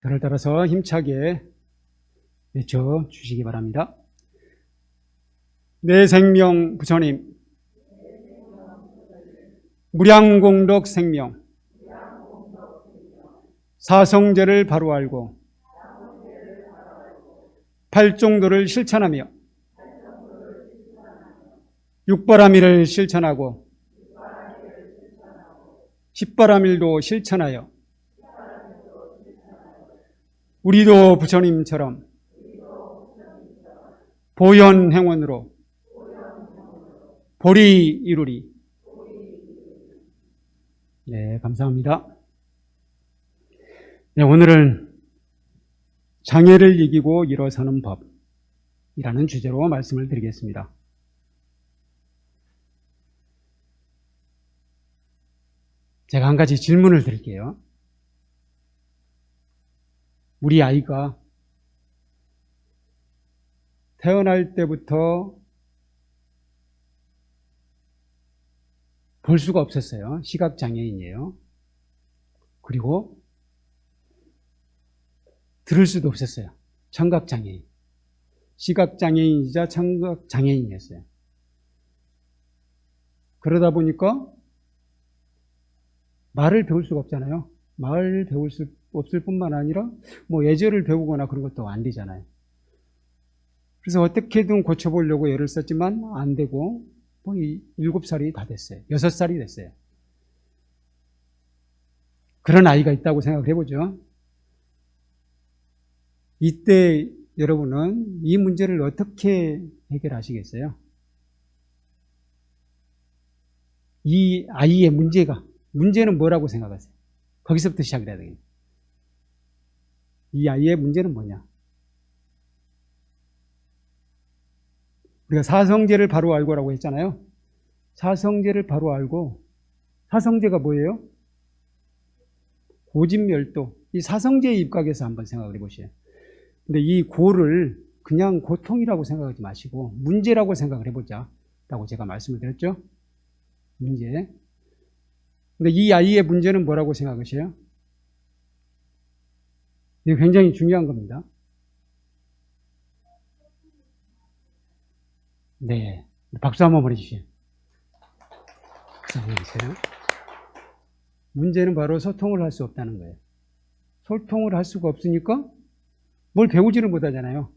저를 따라서 힘차게 외쳐주시기 바랍니다. 내 생명 부처님, 무량공덕 생명, 사성제를 바로 알고 팔종도를 실천하며 육바라밀을 실천하고 십바라밀도 실천하여 우리도 부처님처럼 보현행원으로 보리 이루리. 네, 감사합니다. 네, 오늘은 장애를 이기고 일어서는 법이라는 주제로 말씀을 드리겠습니다. 제가 한 가지 질문을 드릴게요. 우리 아이가 태어날 때부터 볼 수가 없었어요. 시각장애인이에요. 그리고 들을 수도 없었어요. 청각장애인. 시각장애인이자 청각장애인이었어요. 그러다 보니까 말을 배울 수가 없잖아요. 말을 배울 수 없을 뿐만 아니라 예절을 배우거나 그런 것도 안 되잖아요. 그래서 어떻게든 고쳐보려고 애를 썼지만 안 되고 7살이 다 됐어요. 6살이 됐어요. 그런 아이가 있다고 생각을 해보죠. 이때 여러분은 이 문제를 어떻게 해결하시겠어요? 이 아이의 문제는 뭐라고 생각하세요? 거기서부터 시작을 해야 되겠네요. 이 아이의 문제는 뭐냐? 우리가 사성제를 바로 알고라고 했잖아요. 사성제를 바로 알고, 사성제가 뭐예요? 고진멸도. 이 사성제의 입각에서 한번 생각을 해보세요. 근데 이 고를 그냥 고통이라고 생각하지 마시고 문제라고 생각을 해보자 라고 제가 말씀을 드렸죠. 문제. 근데 이 아이의 문제는 뭐라고 생각하세요? 이게 굉장히 중요한 겁니다. 네. 박수 한번 보내주시죠. 문제는 바로 소통을 할 수 없다는 거예요. 소통을 할 수가 없으니까 뭘 배우지를 못하잖아요.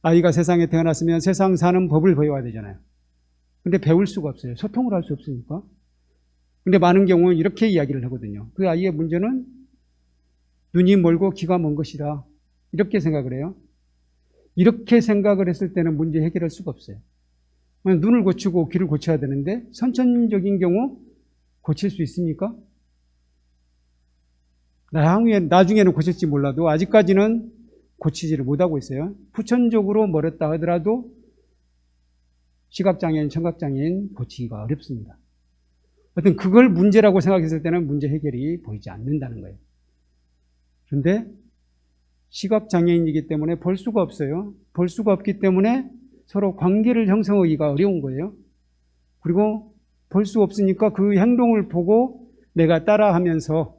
아이가 세상에 태어났으면 세상 사는 법을 배워야 되잖아요. 근데 배울 수가 없어요. 소통을 할 수 없으니까. 근데 많은 경우는 이렇게 이야기를 하거든요. 그 아이의 문제는 눈이 멀고 귀가 먼 것이다. 이렇게 생각을 해요. 이렇게 생각을 했을 때는 문제 해결할 수가 없어요. 눈을 고치고 귀를 고쳐야 되는데 선천적인 경우 고칠 수 있습니까? 나중에는 고칠지 몰라도 아직까지는 고치지를 못하고 있어요. 후천적으로 멀었다 하더라도 시각장애인, 청각장애인 고치기가 어렵습니다. 하여튼 그걸 문제라고 생각했을 때는 문제 해결이 보이지 않는다는 거예요. 그런데 시각장애인이기 때문에 볼 수가 없어요. 볼 수가 없기 때문에 서로 관계를 형성하기가 어려운 거예요. 그리고 볼 수 없으니까 그 행동을 보고 내가 따라하면서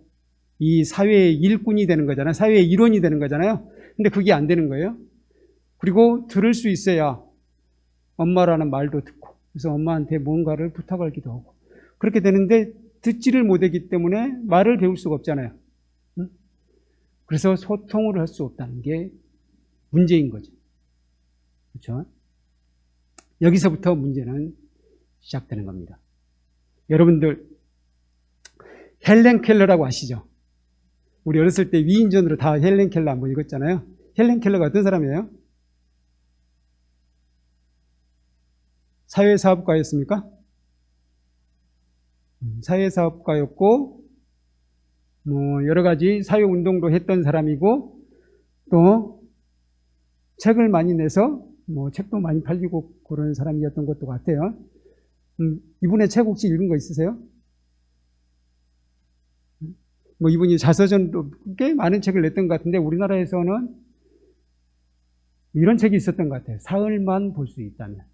이 사회의 일꾼이 되는 거잖아요. 사회의 일원이 되는 거잖아요. 근데 그게 안 되는 거예요. 그리고 들을 수 있어야 엄마라는 말도 듣고, 그래서 엄마한테 뭔가를 부탁하기도 하고 그렇게 되는데 듣지를 못하기 때문에 말을 배울 수가 없잖아요. 그래서 소통을 할 수 없다는 게 문제인 거죠. 그렇죠? 여기서부터 문제는 시작되는 겁니다. 여러분들 헬렌 켈러라고 아시죠? 우리 어렸을 때 위인전으로 다 헬렌 켈러 한번 읽었잖아요. 헬렌 켈러가 어떤 사람이에요? 사회사업가였습니까? 사회사업가였고 여러 가지 사회운동도 했던 사람이고 또 책을 많이 내서 책도 많이 팔리고 그런 사람이었던 것도 같아요. 이분의 책 혹시 읽은 거 있으세요? 이분이 자서전도 꽤 많은 책을 냈던 것 같은데 우리나라에서는 이런 책이 있었던 것 같아요. 사흘만 볼 수 있다면.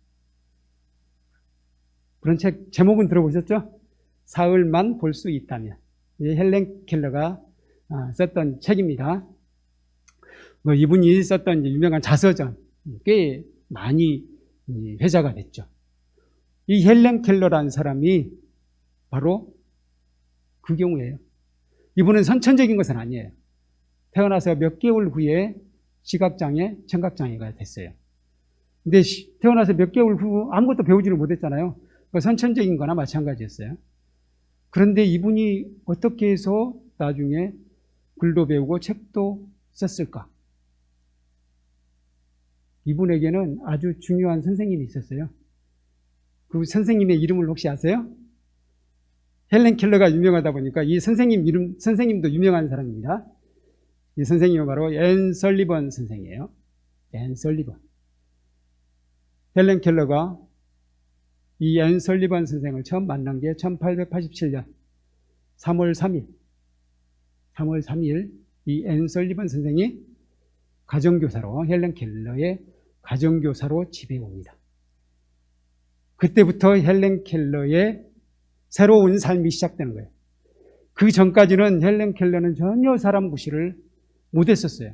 그런 책 제목은 들어보셨죠? 사흘만 볼 수 있다면. 헬렌 켈러가 썼던 책입니다. 뭐 이분이 썼던 유명한 자서전 꽤 많이 회자가 됐죠. 이 헬렌 켈러라는 사람이 바로 그 경우예요. 이분은 선천적인 것은 아니에요. 태어나서 몇 개월 후에 시각장애, 청각장애가 됐어요. 근데 태어나서 몇 개월 후 아무것도 배우지를 못했잖아요. 선천적인 거나 마찬가지였어요. 그런데 이분이 어떻게 해서 나중에 글도 배우고 책도 썼을까? 이분에게는 아주 중요한 선생님이 있었어요. 그 선생님의 이름을 혹시 아세요? 헬렌 켈러가 유명하다 보니까 이 선생님도 유명한 사람입니다. 이 선생님은 바로 앤 설리번 선생이에요. 앤 설리번. 헬렌 켈러가 이 앤 설리번 선생을 처음 만난 게 1887년 3월 3일 이 앤 설리번 선생이 가정교사로 헬렌 켈러의 가정교사로 집에 옵니다. 그때부터 헬렌 켈러의 새로운 삶이 시작되는 거예요. 그 전까지는 헬렌 켈러는 전혀 사람 구실을 못했었어요.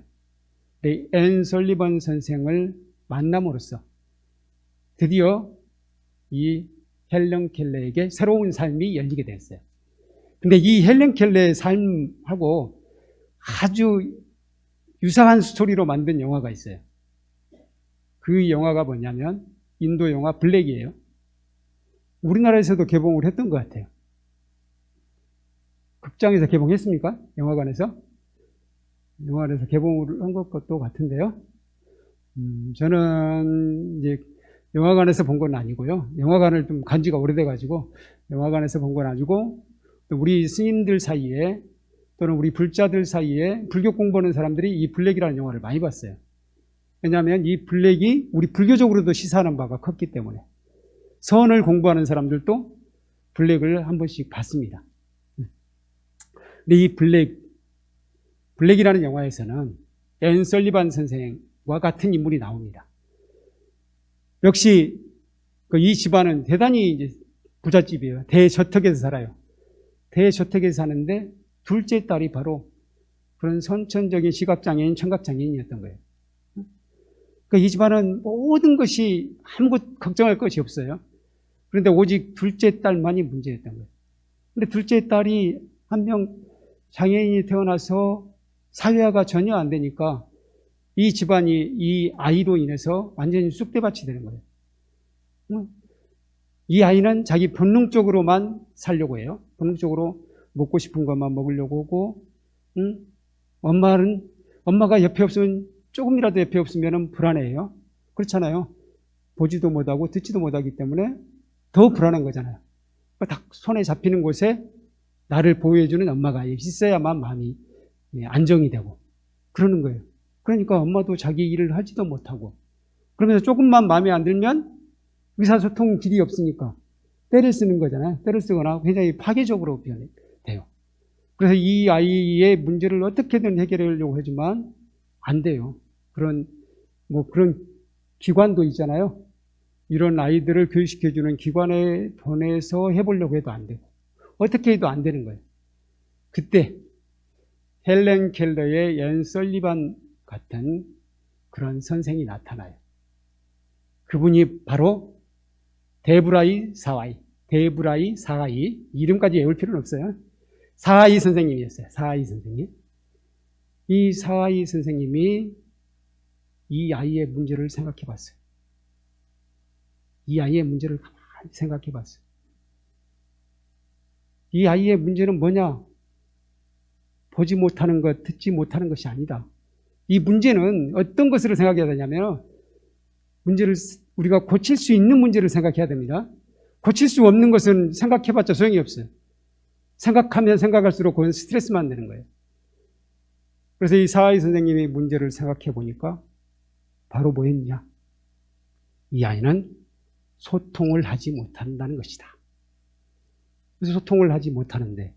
앤 설리번 선생을 만남으로써 드디어 이 헬렌 켈러에게 새로운 삶이 열리게 됐어요. 근데 이 헬렌 켈러의 삶하고 아주 유사한 스토리로 만든 영화가 있어요. 그 영화가 뭐냐면 인도 영화 블랙이에요. 우리나라에서도 개봉을 했던 것 같아요. 극장에서 개봉했습니까? 영화관에서? 영화관에서 개봉을 한 것도 같은데요. 저는 이제 영화관에서 본 건 아니고요. 영화관을 좀 간 지가 오래돼가지고 영화관에서 본 건 아니고 또 우리 스님들 사이에 또는 우리 불자들 사이에 불교 공부하는 사람들이 이 블랙이라는 영화를 많이 봤어요. 왜냐하면 이 블랙이 우리 불교적으로도 시사하는 바가 컸기 때문에 선을 공부하는 사람들도 블랙을 한 번씩 봤습니다. 근데 이 블랙이라는 영화에서는 앤 설리번 선생과 같은 인물이 나옵니다. 역시 이 집안은 대단히 이제 부잣집이에요. 대저택에서 살아요. 대저택에서 사는데 둘째 딸이 바로 그런 선천적인 시각장애인, 청각장애인이었던 거예요. 그러니까 이 집안은 모든 것이 아무것도 걱정할 것이 없어요. 그런데 오직 둘째 딸만이 문제였던 거예요. 그런데 둘째 딸이 한 명 장애인이 태어나서 사회화가 전혀 안 되니까 이 집안이 이 아이로 인해서 완전히 쑥대밭이 되는 거예요. 이 아이는 자기 본능적으로만 살려고 해요. 본능적으로 먹고 싶은 것만 먹으려고 하고, 엄마가 옆에 없으면, 조금이라도 옆에 없으면 불안해요. 그렇잖아요. 보지도 못하고 듣지도 못하기 때문에 더 불안한 거잖아요. 딱 손에 잡히는 곳에 나를 보호해주는 엄마가 있어야만 마음이 안정이 되고 그러는 거예요. 그러니까 엄마도 자기 일을 하지도 못하고 그러면서 조금만 마음에 안 들면 의사소통 길이 없으니까 때를 쓰는 거잖아요. 때를 쓰거나 굉장히 파괴적으로 돼요. 그래서 이 아이의 문제를 어떻게든 해결하려고 하지만 안 돼요. 그런 기관도 있잖아요. 이런 아이들을 교육시켜주는 기관에 보내서 해보려고 해도 안 되고 어떻게 해도 안 되는 거예요. 그때 헬렌 켈러의 앤 설리번 같은 그런 선생이 나타나요. 그분이 바로 데브라이 사와이, 이름까지 외울 필요는 없어요. 사와이 선생님이었어요. 사와이 선생님. 이 사와이 선생님이 이 아이의 문제를 생각해 봤어요. 이 아이의 문제를 가만히 생각해 봤어요. 이 아이의 문제는 뭐냐? 보지 못하는 것, 듣지 못하는 것이 아니다. 이 문제는 어떤 것으로 생각해야 되냐면 문제를 우리가 고칠 수 있는 문제를 생각해야 됩니다. 고칠 수 없는 것은 생각해봤자 소용이 없어요. 생각하면 생각할수록 그건 스트레스만 되는 거예요. 그래서 이 사와이 선생님이 문제를 생각해 보니까 바로 뭐였냐? 이 아이는 소통을 하지 못한다는 것이다. 그래서 소통을 하지 못하는데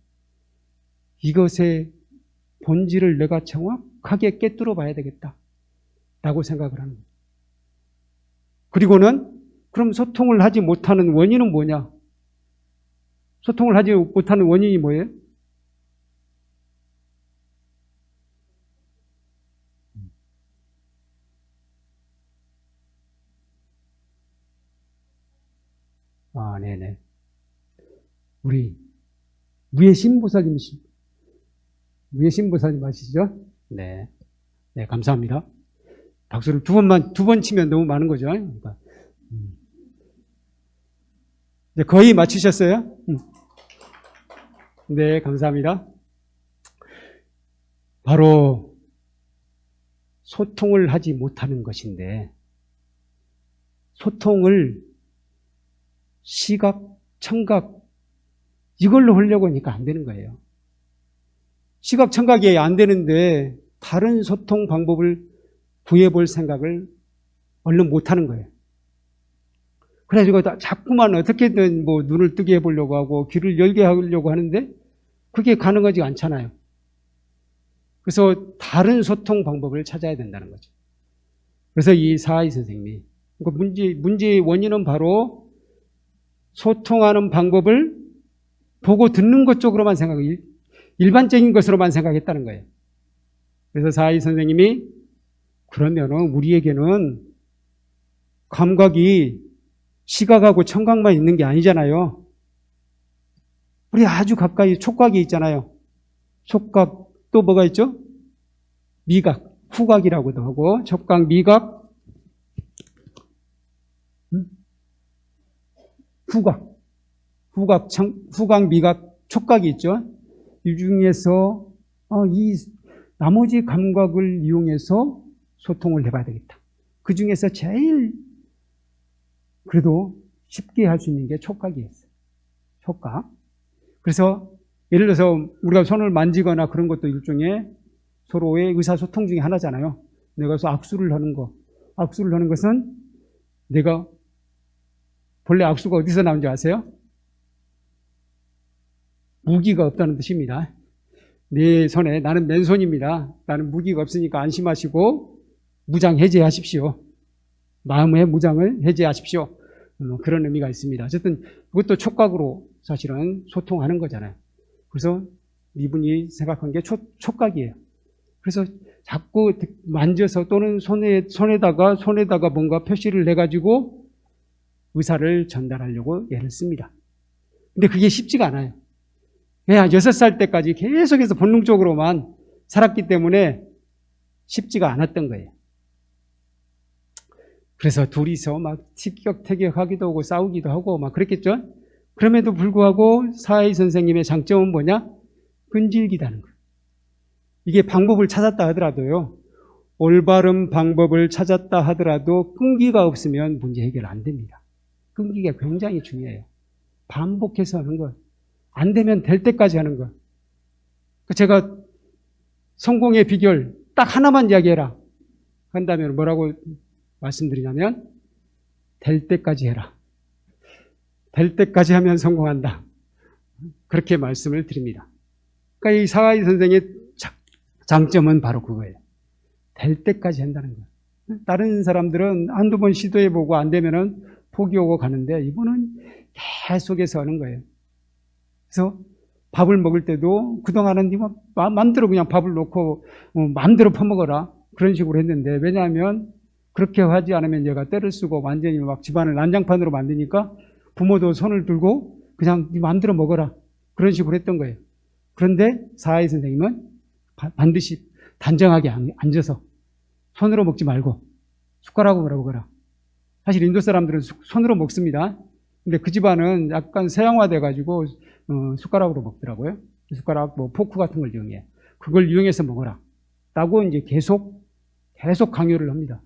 이것의 본질을 내가 정확하게 꿰뚫어 봐야 되겠다라고 생각을 하는 거예요. 그리고는 그럼 소통을 하지 못하는 원인은 뭐냐? 소통을 하지 못하는 원인이 뭐예요? 아, 네네. 우리 무예신보살님 아시죠? 네. 네, 감사합니다. 박수를 두 번 치면 너무 많은 거죠. 그러니까. 네, 거의 맞추셨어요? 네, 감사합니다. 바로 소통을 하지 못하는 것인데, 소통을 시각, 청각, 이걸로 하려고 하니까 안 되는 거예요. 시각, 청각이 안 되는데 다른 소통 방법을 구해볼 생각을 얼른 못하는 거예요. 그래가지고 자꾸만 어떻게든 뭐 눈을 뜨게 해보려고 하고 귀를 열게 하려고 하는데 그게 가능하지 않잖아요. 그래서 다른 소통 방법을 찾아야 된다는 거죠. 그래서 이 사하이 선생님이 문제의 원인은 바로 소통하는 방법을 보고 듣는 것 쪽으로만 일반적인 것으로만 생각했다는 거예요. 그래서 사하이 선생님이 그러면은 우리에게는 감각이 시각하고 청각만 있는 게 아니잖아요. 우리 아주 가까이 촉각이 있잖아요. 촉각 또 뭐가 있죠? 미각, 후각이라고도 하고 촉각, 미각, 후각, 미각, 촉각이 있죠. 이 중에서 이 나머지 감각을 이용해서 소통을 해봐야 되겠다. 그 중에서 제일 그래도 쉽게 할 수 있는 게 촉각이었어요. 촉각. 그래서 예를 들어서 우리가 손을 만지거나 그런 것도 일종의 서로의 의사소통 중에 하나잖아요. 내가 그래서 악수를 하는 것은 내가 본래 악수가 어디서 나온지 아세요? 무기가 없다는 뜻입니다. 내 손에 나는 맨손입니다. 나는 무기가 없으니까 안심하시고 무장 해제하십시오. 마음의 무장을 해제하십시오. 그런 의미가 있습니다. 어쨌든 그것도 촉각으로 사실은 소통하는 거잖아요. 그래서 이분이 생각한 게 촉각이에요. 그래서 자꾸 만져서 또는 손에다가 뭔가 표시를 해가지고 의사를 전달하려고 애를 씁니다. 근데 그게 쉽지가 않아요. 그냥 6살 때까지 계속해서 본능적으로만 살았기 때문에 쉽지가 않았던 거예요. 그래서 둘이서 막 티격태격하기도 하고 싸우기도 하고 막 그랬겠죠? 그럼에도 불구하고 사하이 선생님의 장점은 뭐냐? 끈질기다는 거예요. 이게 방법을 찾았다 하더라도요. 올바른 방법을 찾았다 하더라도 끈기가 없으면 문제 해결 안 됩니다. 끈기가 굉장히 중요해요. 반복해서 하는 것. 안 되면 될 때까지 하는 것. 제가 성공의 비결 딱 하나만 이야기해라 한다면 뭐라고 말씀드리냐면 될 때까지 해라. 될 때까지 하면 성공한다. 그렇게 말씀을 드립니다. 그러니까 이 사하이 선생의 장점은 바로 그거예요. 될 때까지 한다는 거예요. 다른 사람들은 한두 번 시도해보고 안 되면은 포기하고 가는데 이분은 계속해서 하는 거예요. 그래서 밥을 먹을 때도 그동안은 마음대로 그냥 밥을 놓고 마음대로 퍼먹어라 그런 식으로 했는데 왜냐하면 그렇게 하지 않으면 얘가 때를 쓰고 완전히 막 집안을 난장판으로 만드니까 부모도 손을 들고 그냥 네 마음대로 먹어라 그런 식으로 했던 거예요. 그런데 사하이 선생님은 반드시 단정하게 앉아서 손으로 먹지 말고 숟가락으로 먹어라. 사실 인도 사람들은 손으로 먹습니다. 근데 그 집안은 약간 서양화돼 가지고 숟가락으로 먹더라고요. 숟가락, 포크 같은 걸 이용해. 그걸 이용해서 먹어라. 라고 이제 계속 강요를 합니다.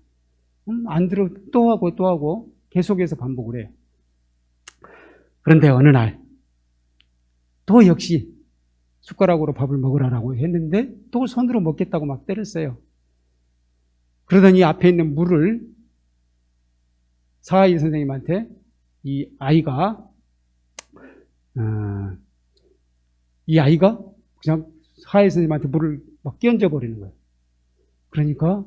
안 들어 또 하고 계속해서 반복을 해요. 그런데 어느 날 또 역시 숟가락으로 밥을 먹으라고 했는데 또 손으로 먹겠다고 막 때렸어요. 그러더니 앞에 있는 물을 사하이 선생님한테 이 아이가 그냥 사하이 선생님한테 물을 막 끼얹어 버리는 거예요. 그러니까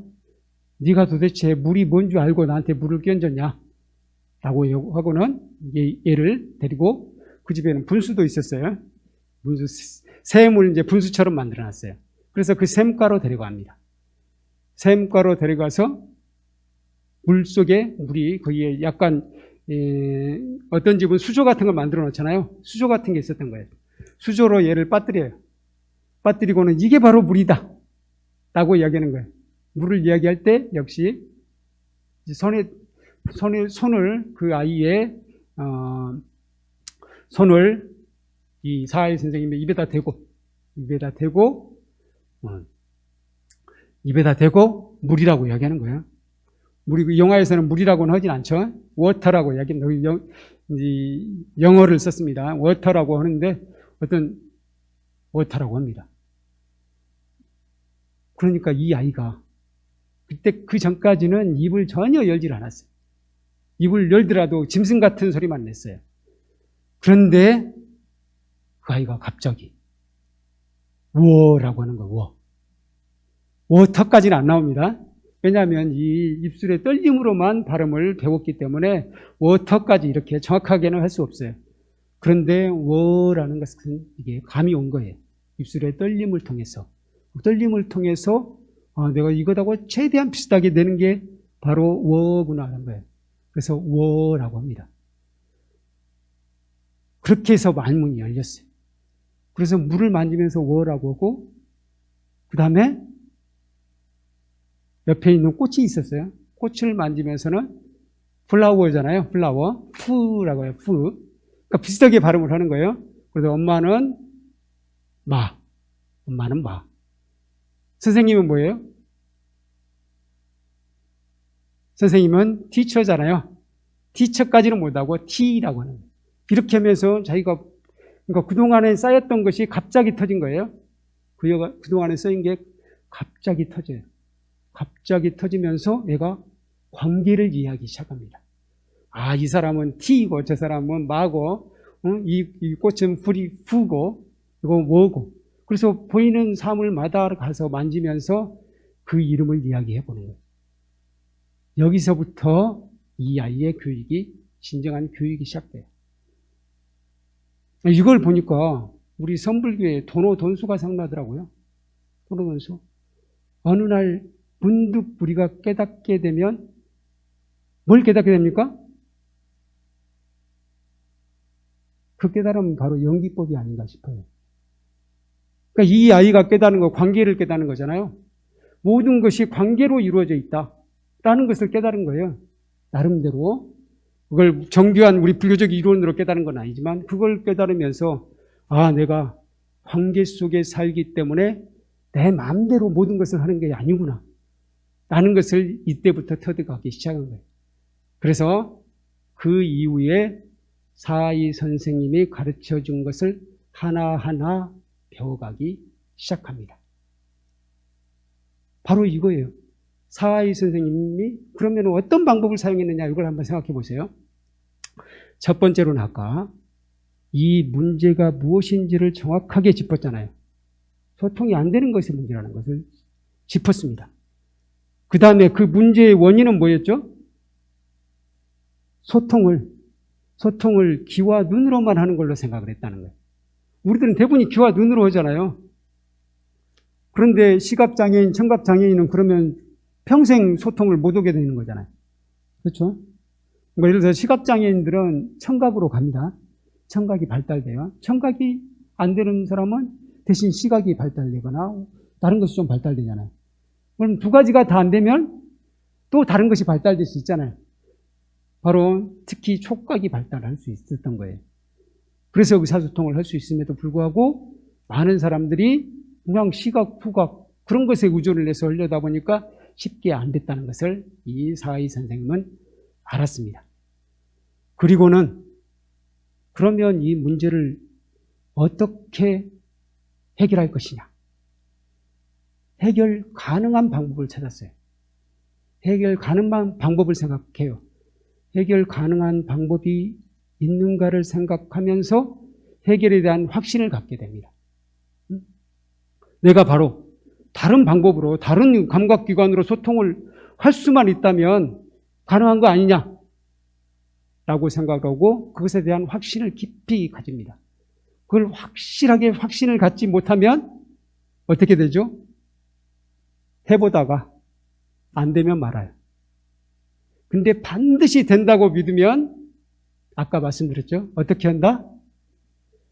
네가 도대체 물이 뭔 줄 알고 나한테 물을 끼얹었냐? 라고 하고는 얘를 데리고 그 집에는 분수도 있었어요. 샘을 이제 분수처럼 만들어 놨어요. 그래서 그 샘가로 데려갑니다. 샘가로 데려가서 물 속에 물이 거기에 약간 어떤 집은 수조 같은 걸 만들어 놓잖아요. 수조 같은 게 있었던 거예요. 수조로 얘를 빠뜨려요. 빠뜨리고는 이게 바로 물이다 라고 이야기하는 거예요. 물을 이야기할 때 역시 손을 그 아이의 손을 이 사하이 선생님의 입에다 대고 물이라고 이야기하는 거예요. 물이 영화에서는 물이라고는 하진 않죠. 워터라고 이야기합니다. 영어를 썼습니다. 워터라고 하는데 어떤 워터라고 합니다. 그러니까 이 아이가 그때 그 전까지는 입을 전혀 열질 않았어요. 입을 열더라도 짐승 같은 소리만 냈어요. 그런데 그 아이가 갑자기 워라고 하는 거예요. 워터까지는 안 나옵니다. 왜냐하면 이 입술의 떨림으로만 발음을 배웠기 때문에 워터까지 이렇게 정확하게는 할 수 없어요. 그런데 워라는 것은 이게 감이 온 거예요. 입술의 떨림을 통해서. 내가 이것하고 최대한 비슷하게 내는 게 바로 워구나 하는 거예요. 그래서 워라고 합니다. 그렇게 해서 만문이 열렸어요. 그래서 물을 만지면서 워라고 하고 그 다음에 옆에 있는 꽃이 있었어요. 꽃을 만지면서는 플라워잖아요. 플라워. 푸라고 해요. 푸. 그러니까 비슷하게 발음을 하는 거예요. 그래서 엄마는 마. 선생님은 뭐예요? 선생님은 티처잖아요. 티처까지는 못하고 T라고 하는 거예요. 이렇게 하면서 자기가 그러니까 그동안에 쌓였던 것이 갑자기 터진 거예요. 그동안에 쌓인 게 갑자기 터져요. 갑자기 터지면서 얘가 관계를 이해하기 시작합니다. 아, 이 사람은 T이고 저 사람은 마고 이 꽃은 푸고 이거 뭐고 그래서 보이는 사물마다 가서 만지면서 그 이름을 이야기해 보는 거예요. 여기서부터 이 아이의 교육이 진정한 교육이 시작돼요. 이걸 보니까 우리 선불교에 돈수가 생각나더라고요. 돈수. 어느 날 문득 우리가 깨닫게 되면 뭘 깨닫게 됩니까? 그 깨달음은 바로 연기법이 아닌가 싶어요. 그러니까 이 아이가 깨닫는 거, 관계를 깨닫는 거잖아요. 모든 것이 관계로 이루어져 있다라는 것을 깨달은 거예요. 나름대로. 그걸 정교한 우리 불교적 이론으로 깨달은 건 아니지만 그걸 깨달으면서 아, 내가 관계 속에 살기 때문에 내 마음대로 모든 것을 하는 게 아니구나 라는 것을 이때부터 터득하기 시작한 거예요. 그래서 그 이후에 사하이 선생님이 가르쳐 준 것을 하나하나 배워가기 시작합니다. 바로 이거예요. 사하이 선생님이 그러면 어떤 방법을 사용했느냐 이걸 한번 생각해 보세요. 첫 번째로는 아까 이 문제가 무엇인지를 정확하게 짚었잖아요. 소통이 안 되는 것이 문제라는 것을 짚었습니다. 그 다음에 그 문제의 원인은 뭐였죠? 소통을 귀와 눈으로만 하는 걸로 생각을 했다는 거예요. 우리들은 대부분이 귀와 눈으로 하잖아요. 그런데 시각장애인, 청각장애인은 그러면 평생 소통을 못 하게 되는 거잖아요. 그렇죠? 예를 들어서 시각장애인들은 청각으로 갑니다. 청각이 발달돼요. 청각이 안 되는 사람은 대신 시각이 발달되거나 다른 것이 좀 발달되잖아요. 그럼 두 가지가 다 안 되면 또 다른 것이 발달될 수 있잖아요. 바로 특히 촉각이 발달할 수 있었던 거예요. 그래서 의사소통을 할 수 있음에도 불구하고 많은 사람들이 그냥 시각, 후각 그런 것에 의존을 해서 하려다 보니까 쉽게 안 됐다는 것을 이 사하이 선생님은 알았습니다. 그리고는 그러면 이 문제를 어떻게 해결할 것이냐. 해결 가능한 방법을 찾았어요. 해결 가능한 방법을 생각해요. 해결 가능한 방법이 있는가를 생각하면서 해결에 대한 확신을 갖게 됩니다. 내가 바로 다른 방법으로 다른 감각기관으로 소통을 할 수만 있다면 가능한 거 아니냐 라고 생각하고 그것에 대한 확신을 깊이 가집니다. 그걸 확실하게 확신을 갖지 못하면 어떻게 되죠? 해보다가 안 되면 말아요. 근데 반드시 된다고 믿으면 아까 말씀드렸죠? 어떻게 한다?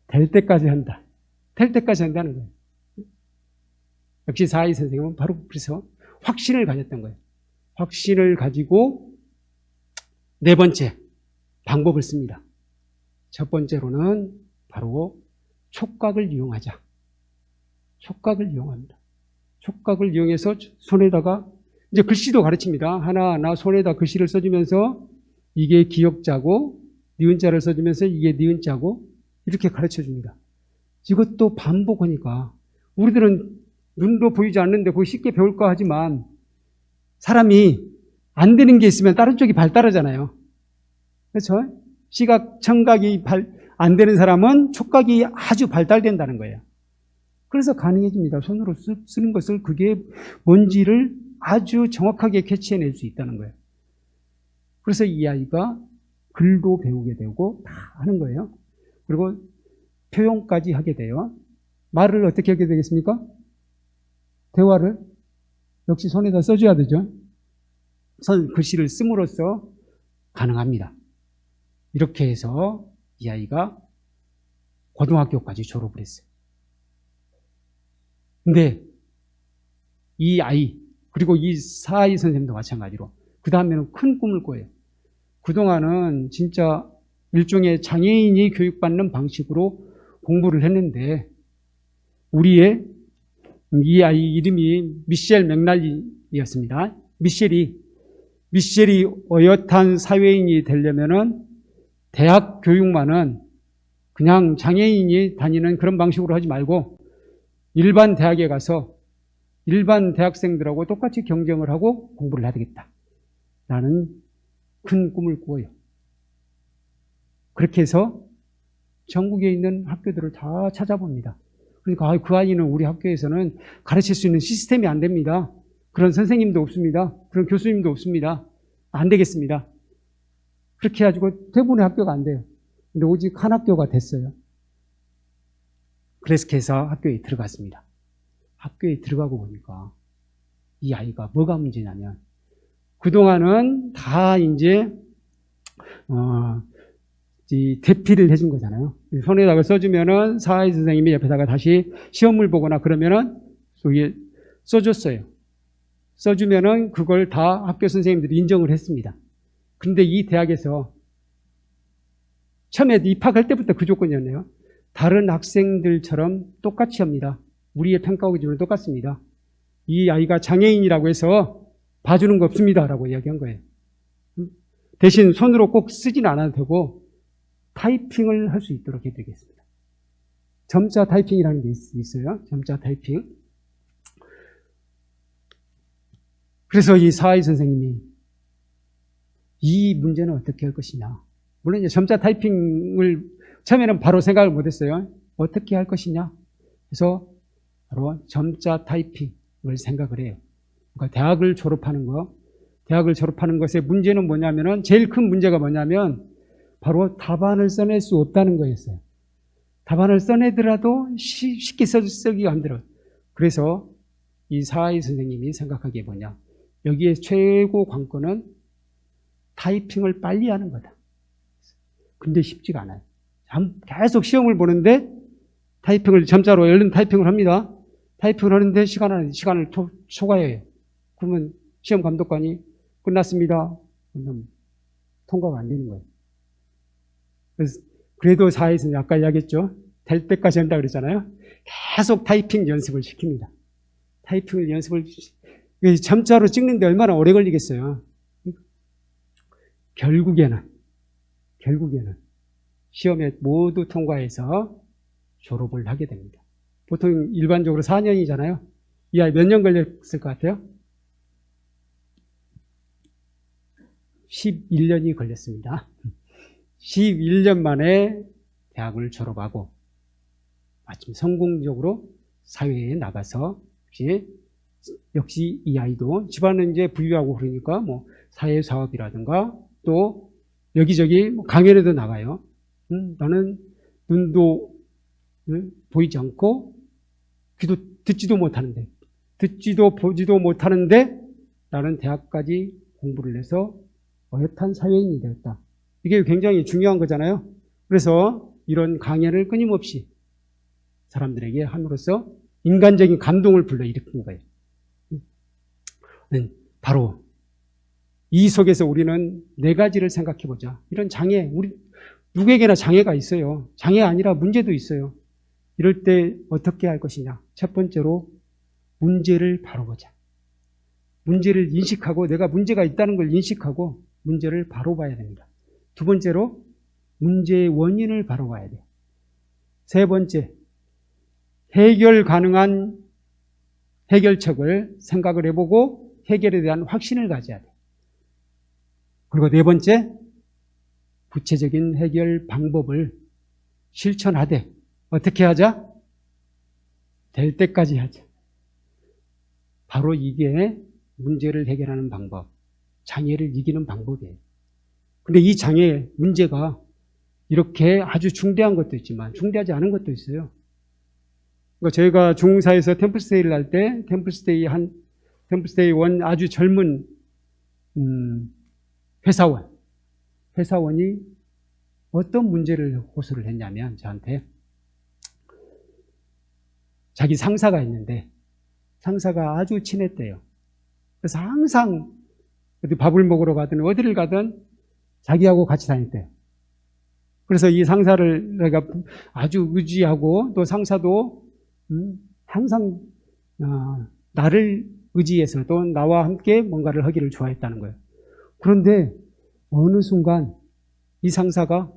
될 때까지 한다. 될 때까지 한다는 거예요. 역시 사하이 선생님은 바로 그래서 확신을 가졌던 거예요. 확신을 가지고 네 번째 방법을 씁니다. 첫 번째로는 바로 촉각을 이용하자. 촉각을 이용합니다. 촉각을 이용해서 손에다가 이제 글씨도 가르칩니다. 하나하나 손에다 글씨를 써주면서 이게 기역자고 니은자를 써주면서 이게 니은자고 이렇게 가르쳐줍니다. 이것도 반복하니까 우리들은 눈도 보이지 않는데 그거 쉽게 배울까 하지만 사람이 안 되는 게 있으면 다른 쪽이 발달하잖아요. 그렇죠? 시각, 청각이 안 되는 사람은 촉각이 아주 발달된다는 거예요. 그래서 가능해집니다. 손으로 쓰는 것을 그게 뭔지를 아주 정확하게 캐치해낼 수 있다는 거예요. 그래서 이 아이가 글도 배우게 되고 다 하는 거예요. 그리고 표현까지 하게 돼요. 말을 어떻게 하게 되겠습니까? 대화를 역시 손에다 써줘야 되죠. 글씨를 씀으로써 가능합니다. 이렇게 해서 이 아이가 고등학교까지 졸업을 했어요. 근데 이 아이 그리고 이 사하이 선생님도 마찬가지로 그 다음에는 큰 꿈을 꿔요. 그동안은 진짜 일종의 장애인이 교육받는 방식으로 공부를 했는데 우리의 이 아이 이름이 미셸 맥날리였습니다. 미셸이 어엿한 사회인이 되려면은 대학 교육만은 그냥 장애인이 다니는 그런 방식으로 하지 말고 일반 대학에 가서 일반 대학생들하고 똑같이 경쟁을 하고 공부를 해야 되겠다. 라는 큰 꿈을 꾸어요. 그렇게 해서 전국에 있는 학교들을 다 찾아봅니다. 그러니까 그 아이는 우리 학교에서는 가르칠 수 있는 시스템이 안 됩니다. 그런 선생님도 없습니다. 그런 교수님도 없습니다. 안 되겠습니다. 그렇게 해가지고 대부분의 학교가 안 돼요. 근데 오직 한 학교가 됐어요. 그래서 학교에 들어갔습니다. 학교에 들어가고 보니까 이 아이가 뭐가 문제냐면 그동안은 다 이제 대피를 해준 거잖아요. 손에다가 써주면은 사하이 선생님이 옆에다가 다시 시험을 보거나 그러면은 여기에 써줬어요. 써주면은 그걸 다 학교 선생님들이 인정을 했습니다. 근데 이 대학에서 처음에 입학할 때부터 그 조건이었네요. 다른 학생들처럼 똑같이 합니다. 우리의 평가 기준은 똑같습니다. 이 아이가 장애인이라고 해서 봐주는 거 없습니다. 라고 이야기한 거예요. 대신 손으로 꼭 쓰진 않아도 되고 타이핑을 할 수 있도록 해드리겠습니다. 점자 타이핑이라는 게 있어요. 점자 타이핑. 그래서 이 사하이 선생님이 이 문제는 어떻게 할 것이냐. 물론 이제 점자 타이핑을 처음에는 바로 생각을 못했어요. 어떻게 할 것이냐. 그래서 바로 점자 타이핑을 생각을 해요. 그러니까 대학을 졸업하는 것의 문제는 뭐냐면은 제일 큰 문제가 뭐냐면 바로 답안을 써낼 수 없다는 거였어요. 답안을 써내더라도 쉽게 쓰기가 힘들어요. 그래서 이 사하이 선생님이 생각하기에 뭐냐. 여기에 최고 관건은 타이핑을 빨리 하는 거다. 근데 쉽지가 않아요. 계속 시험을 보는데 타이핑을 점자로 얼른 타이핑을 합니다. 타이핑을 하는데 시간을 초과해요. 그러면 시험 감독관이 끝났습니다. 그러면 통과가 안 되는 거예요. 그래도 사하이 선생님 아까 이야기했죠. 될 때까지 한다 그랬잖아요. 계속 타이핑 연습을 시킵니다. 타이핑을 연습을 점자로 찍는데 얼마나 오래 걸리겠어요. 결국에는 시험에 모두 통과해서 졸업을 하게 됩니다. 보통 일반적으로 4년이잖아요. 이 아이 몇 년 걸렸을 것 같아요? 11년이 걸렸습니다. 11년 만에 대학을 졸업하고 마침 성공적으로 사회에 나가서 역시 이 아이도 집안은 이제 부유하고 그러니까 뭐 사회사업이라든가 또 여기저기 강연에도 나가요. 나는 눈도 보이지 않고 귀도 듣지도 못하는데 듣지도 보지도 못하는데 나는 대학까지 공부를 해서 어엿한 사회인이 되었다. 이게 굉장히 중요한 거잖아요. 그래서 이런 강연을 끊임없이 사람들에게 함으로써 인간적인 감동을 불러일으킨 거예요. 바로 이 속에서 우리는 네 가지를 생각해 보자. 이런 장애, 우리 누구에게나 장애가 있어요. 장애 아니라 문제도 있어요. 이럴 때 어떻게 할 것이냐. 첫 번째로 문제를 바로 보자. 문제를 인식하고 내가 문제가 있다는 걸 인식하고 문제를 바로 봐야 됩니다. 두 번째로 문제의 원인을 바로 봐야 돼요. 세 번째, 해결 가능한 해결책을 생각을 해보고 해결에 대한 확신을 가져야 돼요. 그리고 네 번째, 구체적인 해결 방법을 실천하되 어떻게 하자? 될 때까지 하자. 바로 이게 문제를 해결하는 방법, 장애를 이기는 방법이에요. 근데 이 장애, 문제가 이렇게 아주 중대한 것도 있지만 중대하지 않은 것도 있어요. 그러니까 저희가 중사에서 템플스테이를 할 때 템플스테이 1 아주 젊은 회사원이 어떤 문제를 호소를 했냐면 저한테 자기 상사가 있는데 상사가 아주 친했대요. 그래서 항상 어디 밥을 먹으러 가든 어디를 가든 자기하고 같이 다녔대요. 그래서 이 상사를 내가 아주 의지하고 또 상사도 항상 나를 의지해서 또 나와 함께 뭔가를 하기를 좋아했다는 거예요. 그런데 어느 순간 이 상사가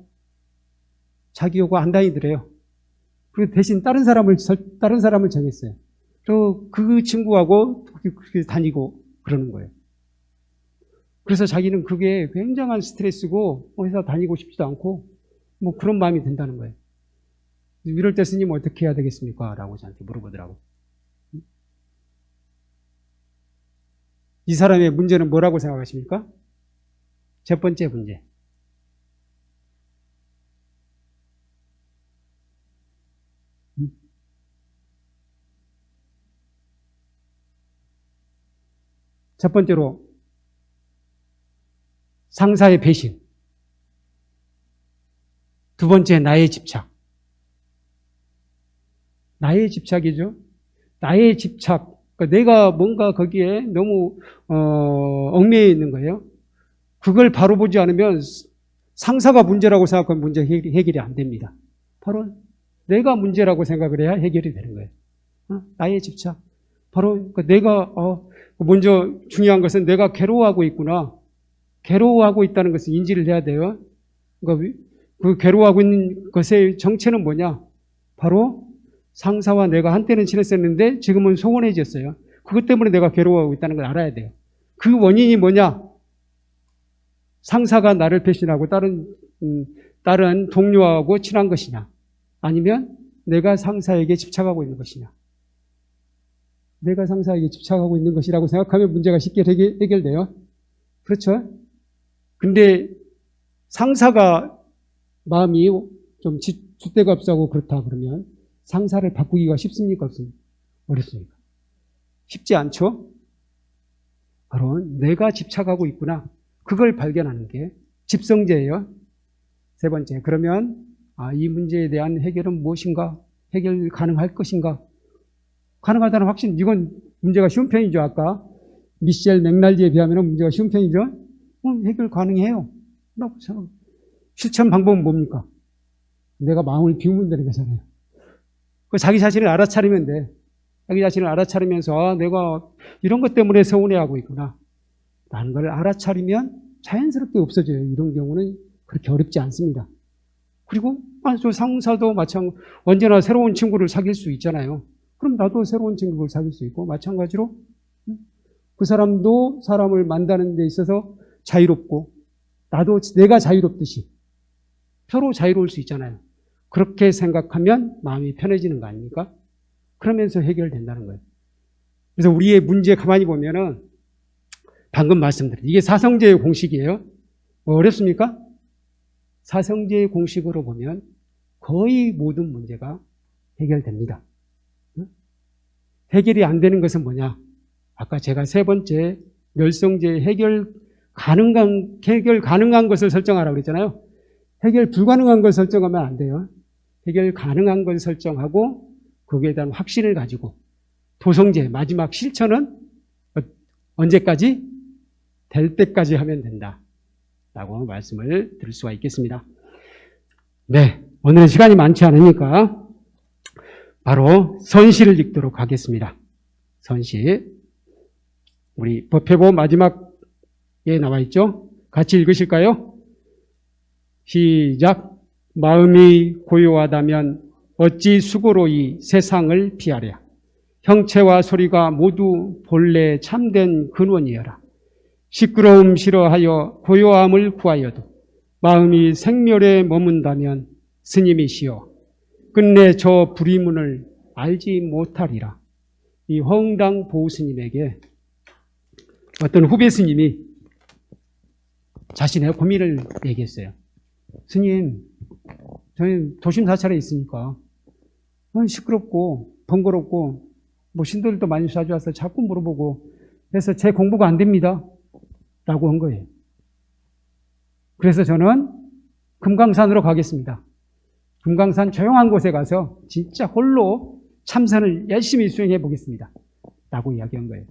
자기하고 안 다니더래요. 그리고 대신 다른 사람을 정했어요. 또 그 친구하고 다니고 그러는 거예요. 그래서 자기는 그게 굉장한 스트레스고 회사 다니고 싶지도 않고 뭐 그런 마음이 든다는 거예요. 이럴 때 스님 어떻게 해야 되겠습니까? 라고 저한테 물어보더라고. 이 사람의 문제는 뭐라고 생각하십니까? 첫 번째 문제. 첫 번째로 상사의 배신. 두 번째 나의 집착. 나의 집착이죠. 나의 집착. 그러니까 내가 뭔가 거기에 너무 얽매여 있는 거예요. 그걸 바로 보지 않으면 상사가 문제라고 생각하면 문제 해결이 안 됩니다. 바로 내가 문제라고 생각을 해야 해결이 되는 거예요. 나의 집착. 바로 그러니까 내가 먼저 중요한 것은 내가 괴로워하고 있구나. 괴로워하고 있다는 것을 인지를 해야 돼요. 그러니까 그 괴로워하고 있는 것의 정체는 뭐냐? 바로 상사와 내가 한때는 친했었는데 지금은 소원해졌어요. 그것 때문에 내가 괴로워하고 있다는 걸 알아야 돼요. 그 원인이 뭐냐? 상사가 나를 배신하고 다른 동료하고 친한 것이냐? 아니면 내가 상사에게 집착하고 있는 것이냐? 내가 상사에게 집착하고 있는 것이라고 생각하면 문제가 쉽게 해결돼요. 그렇죠? 근데 상사가 마음이 좀 줏대가 없어하고 그렇다 그러면 상사를 바꾸기가 쉽습니까? 없습니까? 어렵습니까? 쉽지 않죠? 바로 내가 집착하고 있구나. 그걸 발견하는 게 집성제예요. 세 번째, 그러면 이 문제에 대한 해결은 무엇인가? 해결 가능할 것인가? 가능하다는 확신, 이건 문제가 쉬운 편이죠. 아까 미셸 맥날리에 비하면 문제가 쉬운 편이죠. 해결 가능해요. 실천 방법은 뭡니까? 내가 마음을 비우면 되는 거잖아요. 자기 자신을 알아차리면 돼. 자기 자신을 알아차리면서 내가 이런 것 때문에 서운해하고 있구나 라는 걸 알아차리면 자연스럽게 없어져요. 이런 경우는 그렇게 어렵지 않습니다. 그리고 저 상사도 마찬가지로 언제나 새로운 친구를 사귈 수 있잖아요. 그럼 나도 새로운 친구를 사귈 수 있고 마찬가지로 그 사람도 사람을 만나는 데 있어서 자유롭고 나도 내가 자유롭듯이 서로 자유로울 수 있잖아요. 그렇게 생각하면 마음이 편해지는 거 아닙니까? 그러면서 해결된다는 거예요. 그래서 우리의 문제 가만히 보면은 방금 말씀드린 이게 사성제의 공식이에요. 어렵습니까? 사성제의 공식으로 보면 거의 모든 문제가 해결됩니다. 해결이 안 되는 것은 뭐냐? 아까 제가 세 번째 멸성제의 해결 해결 가능한 것을 설정하라고 그랬잖아요. 해결 불가능한 걸 설정하면 안 돼요. 해결 가능한 걸 설정하고 거기에 대한 확신을 가지고 도성제 마지막 실천은 언제까지? 될 때까지 하면 된다 라고 말씀을 드릴 수가 있겠습니다. 네, 오늘은 시간이 많지 않으니까 바로 선시를 읽도록 하겠습니다. 선시. 우리 법회보 마지막에 나와 있죠? 같이 읽으실까요? 시작. 마음이 고요하다면 어찌 수고로 이 세상을 피하랴. 형체와 소리가 모두 본래 참된 근원이여라. 시끄러움 싫어하여 고요함을 구하여도 마음이 생멸에 머문다면 스님이시여 끝내 저 불의문을 알지 못하리라. 이 허응당 보스님에게 어떤 후배 스님이 자신의 고민을 얘기했어요. 스님, 저는 도심사찰에 있으니까 시끄럽고 번거롭고 뭐 신도들도 많이 자주 와서 자꾸 물어보고 그래서 제 공부가 안 됩니다 라고 한 거예요. 그래서 저는 금강산으로 가겠습니다. 금강산 조용한 곳에 가서 진짜 홀로 참선을 열심히 수행해 보겠습니다 라고 이야기한 거예요.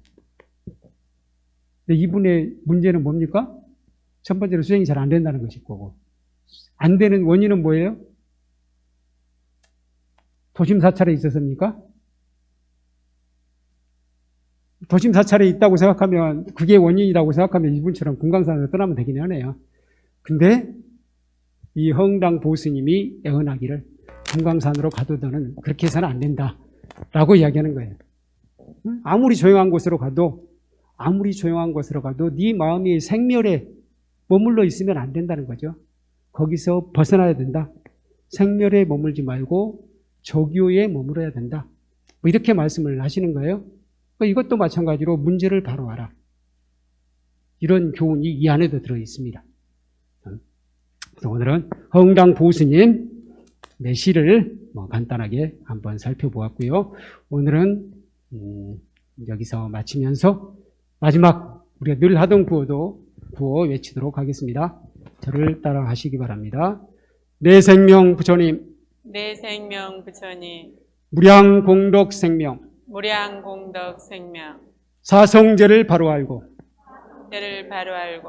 근데 이분의 문제는 뭡니까? 첫 번째로 수행이 잘 안 된다는 것일 거고, 안 되는 원인은 뭐예요? 도심사찰에 있어서입니까? 도심사찰에 있다고 생각하면, 그게 원인이라고 생각하면 이분처럼 금강산으로 떠나면 되긴 하네요. 근데 이 허응당 보스님이 애언하기를 금강산으로 가도 너는 그렇게 해서는 안 된다 라고 이야기하는 거예요. 아무리 조용한 곳으로 가도 네 마음이 생멸에 머물러 있으면 안 된다는 거죠. 거기서 벗어나야 된다. 생멸에 머물지 말고 조교에 머물러야 된다. 뭐 이렇게 말씀을 하시는 거예요. 이것도 마찬가지로 문제를 바로하라. 이런 교훈이 이 안에도 들어 있습니다. 그래서 오늘은 허응당 보스님 내 시를 간단하게 한번 살펴보았고요. 오늘은 여기서 마치면서 마지막 우리가 늘 하던 구호 외치도록 하겠습니다. 저를 따라 하시기 바랍니다. 내 생명 부처님, 내 생명 부처님, 무량공덕 생명, 무량공덕 생명, 사성제를 바로 알고 때를 바로 알고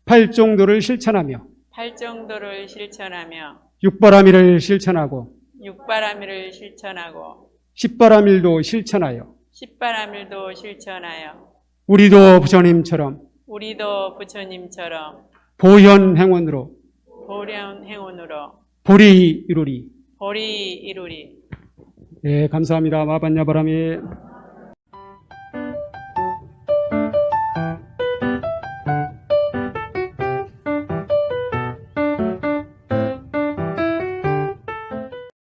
팔정도를 실천하며 팔정도를 실천하며 육바라밀을 실천하고 육바라밀을 실천하고 십바라밀도 실천하여 십바라밀도 실천하여 우리도 부처님처럼 보현행원으로 보련행원으로 보리 이루리. 보리 이루리. 네, 감사합니다. 마반야바라미.